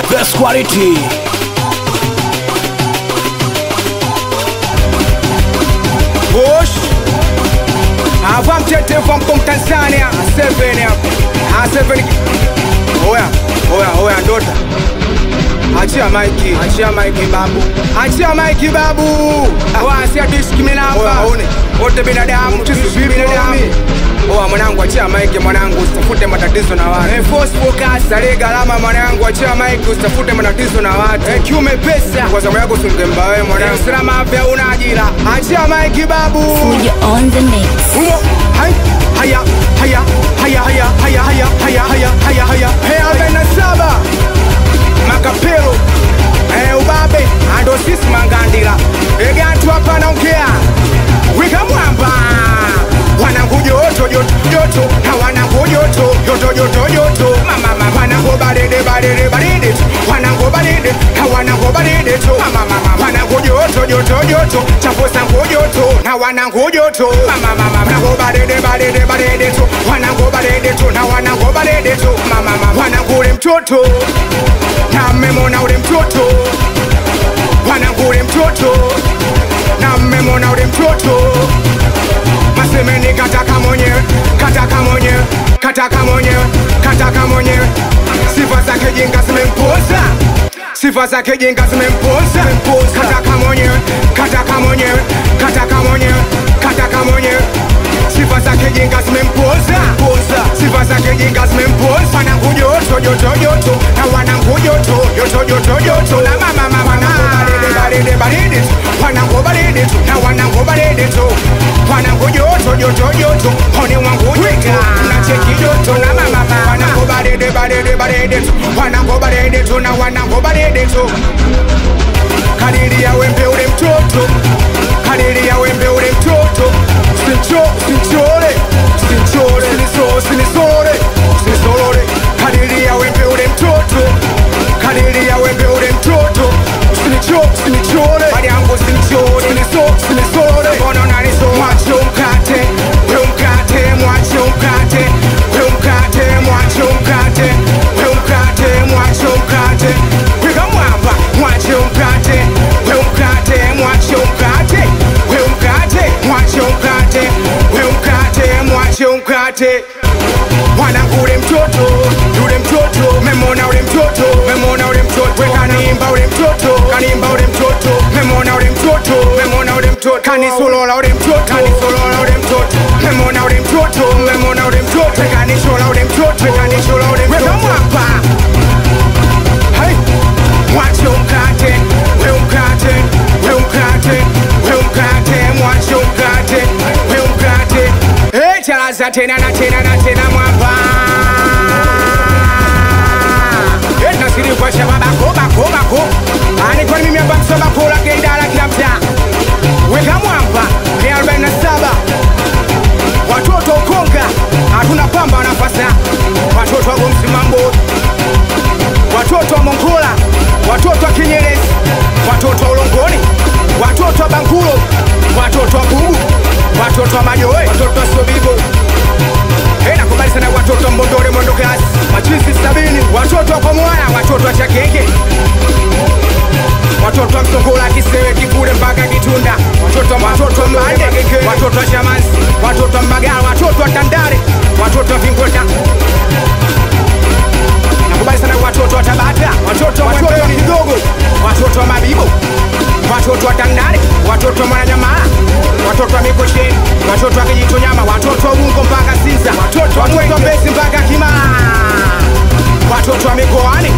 Best quality. Push. Avam tete from Tanzania. 7. Oya ndota. Achia Mikey babu. Achia Mikey babu. Awasia diski mimi hapa. Wote binadamu, sisi binadamu. Oa mwanangu achia Mikey mwanangu usitafute matatizo na watu. Force focus, sare galama mwanangu achia Mikey usitafute matatizo na watu. Kiume pesa. Kwa sababu yako sungemba wewe mwanangu. Salama afya una ajira. Achia Mikey babu. You're on the mix. Haya. Hey, saba. Makapelo. Ubabe. Ando sisi mangandira. Egantu hapa naongea. Wika mwamba. Wanangujoto na wanangujoto yoto mama wanangobalede wanangobalede na wanangobalede to mama wanangujoto chaposa ngujoto na wanangujoto mama wanangobalede to wanangobalede to na wanangobalede to mama wanangule mtoto na mmemona ule mtoto wanangule mtoto na mmemona ule mtoto Masemeni kataka mwenyewe Sifa zake jinga zimempoza Kataka mwenyewe Sifa zake jinga zimempoza Wanangujoto na wanangujoto yoto na mama wanangobalede na wanangobalede wanangujoto honi wangujoto na cheki joto na mama wanangobalede wanangobalede na wanangobalede kadiria wembe ule mtoto Sinisore kadiria wembe ule mtoto Sinichore Badi yangu sinichore Bono naniso Mwacho mkate Wika mwamba Mwacho mkate Wanangule mtoto Memona ule mtoto Kanimba ule mtoto Memona ule mtoto Kanisolola ule mtoto Memona ule mtoto Kanisolola ule mtoto Weka mwapa Hai Mwacho mkate Mwacho mkate Hey chalaza tena mwapa Nasiri kwa shababa bako Ani kwa mimi hapa msoba kula kendala kila mtaa Weka mwamba Ni 47 Watoto ukonga Hatuna pamba wanafasa Watoto wa gomsi mambo Watoto wa Mongola Watoto wa Kinyerezi Watoto wa Ulongoni Watoto wa Bangulo Watoto wa Bugu Watoto wa Majoe Watoto wa Sobigo nakubali sana watoto wa Mbondore Mondokasi Machizi 70 Watoto wa Komwana Watoto wa Chakeke Watoto wa Msongola Kisewe Kifure mpaka Kitunda Watoto wa Mbande Watoto wa Shamansi Watoto wa Mbagala Watoto wa Tandare Watoto wa Vingota Nakubali sana watoto wa Tabata Watoto wa Kidogo Watoto wa Mabibo Watoto wa Tandare Watoto wa Mwananyamala Watoto wa Mikocheni Watoto wa Kijitonyama Watoto wa Bungo mpaka Sinza Watoto wa Mbezi mpaka Kimara Watoto wa Mikoani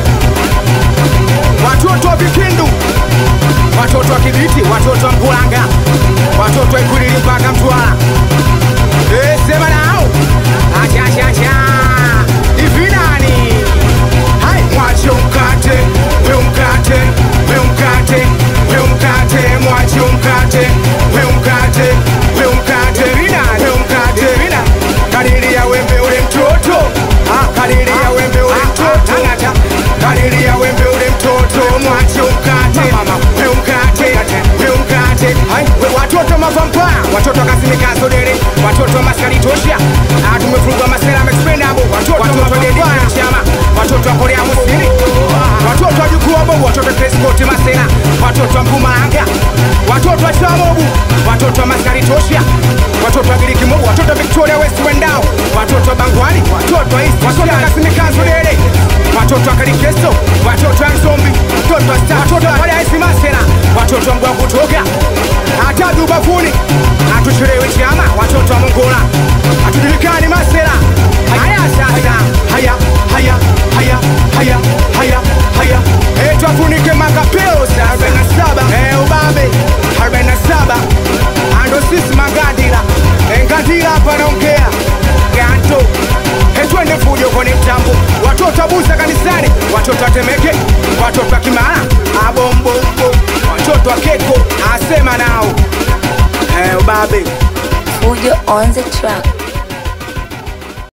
Watoto wa Vikindu Watoto wa Kibiti Watoto wa Mpulanga Watoto wa Ikulili mpaka Mtwara Sema nao Acha Hivi nani Hai Mwacho mkate Mwacho mkate Rina Kadiria wembe ule mtoto Kadiria wembe ule mtoto Mwacho mkate Watoto mavampaya Watoto kasimika sodere Watoto maskari tosha Tumefungwa masela mexpendable Watoto mavampaya Watoto wa Korea Musini Watoto watoto wa Kalikeso, watoto wa Nzombi, watoto wa Star, watoto wa Paradise Masera, watoto wa Mbwa kutoka hata Dubavuni, hatuchelewi chama, watoto wa Mongola, hatujulikani Masera. Haya sasa, haya haya haya haya haya haya, tuafunike makapeo sasa 47, ubabe 47, ando sisi Magandila, Ngandila hapa naongea ganto, twende fujo kwenye mtambo, watoto wa Buza kanisani, watoto wa Temeke, watoto wa Kimara, abombombo, watoto wa Keko, asema nao ubabe Fujo on the track.